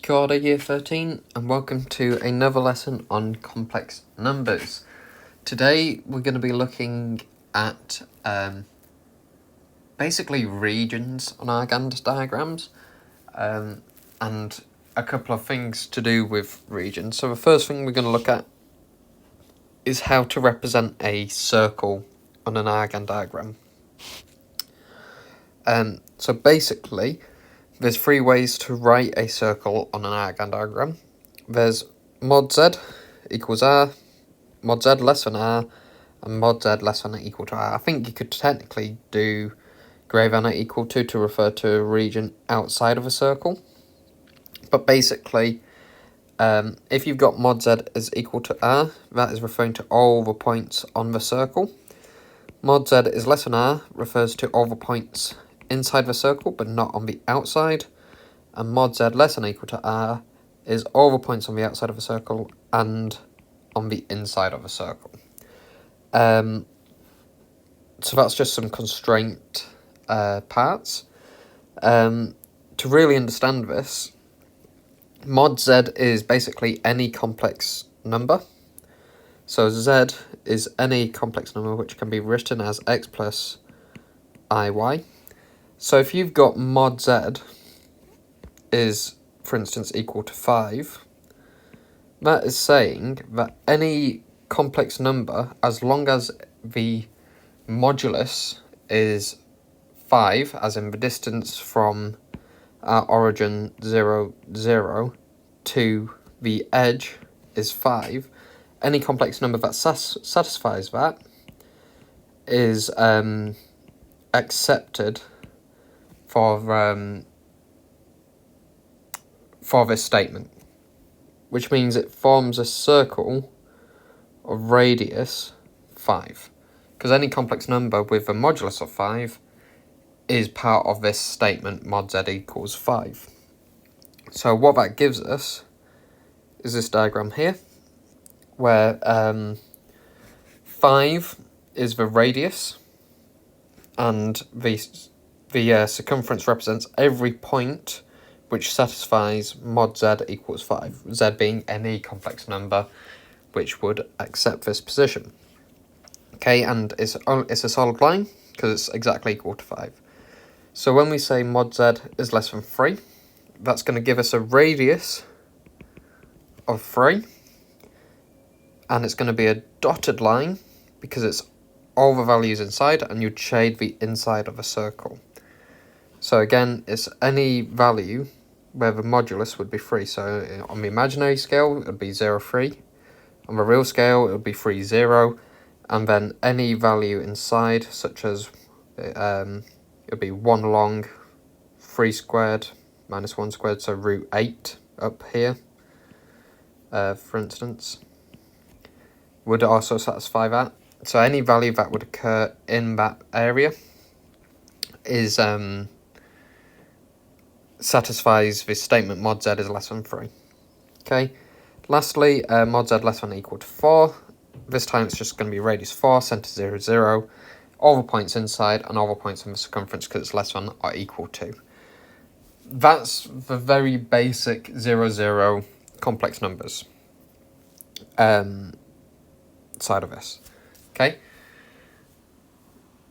Kia ora, Year 13, and welcome to another lesson on complex numbers. Today we're going to be looking at basically regions on our Gantt diagrams and a couple of things to do with regions. So the first thing we're going to look at is how to represent a circle on an Argand diagram. So basically, there's three ways to write a circle on an Argand diagram. There's mod z equals r, mod z less than r, and mod z less than or equal to r. I think you could technically do greater than or equal to refer to a region outside of a circle. But basically, if you've got mod z is equal to r, that is referring to all the points on the circle. Mod z is less than r refers to all the points inside the circle but not on the outside. And mod z less than or equal to r is all the points on the outside of a circle and on the inside of a circle. So that's just some constraint parts. To really understand this, mod z is basically any complex number. So z is any complex number which can be written as x plus iy. So if you've got mod z is, for instance, equal to 5, that is saying that any complex number, as long as the modulus is 5, as in the distance from our origin 0, 0 to the edge is 5, any complex number that satisfies that is accepted for this statement, which means it forms a circle of radius 5, because any complex number with a modulus of 5 is part of this statement mod z equals 5. So what that gives us is this diagram here, where 5 is the radius, and the circumference represents every point which satisfies mod z equals 5, z being any complex number which would accept this position. Okay, and it's a solid line because it's exactly equal to 5. So when we say mod z is less than 3, that's going to give us a radius of 3, and it's going to be a dotted line because it's all the values inside, and you'd shade the inside of a circle. So again, it's any value where the modulus would be 3. So on the imaginary scale, it would be 0, 3. On the real scale, it would be 3, 0. And then any value inside, such as it would be 1 long, 3 squared, minus 1 squared, so root 8 up here, for instance, would also satisfy that. So any value that would occur in that area is satisfies this statement mod z is less than 3. Okay. Lastly, mod z less than or equal to 4. This time it's just going to be radius 4, centre 0, 0, all the points inside and all the points on the circumference because it's less than or equal to. That's the very basic 0, 0 complex numbers side of this. Okay.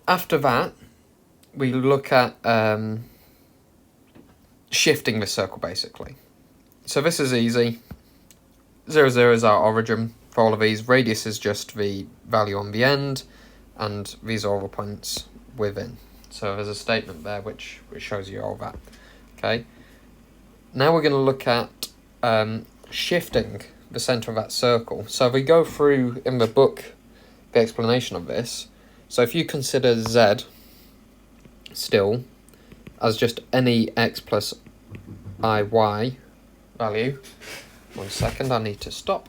After that, we look at shifting the circle, basically. So this is easy. 0, 0 is our origin for all of these. Radius is just the value on the end, and these are all the points within. So there's a statement there which shows you all that. Okay. Now we're going to look at shifting the centre of that circle. So we go through in the book the explanation of this. So if you consider z still as just any x plus iy value, 1 second, I need to stop.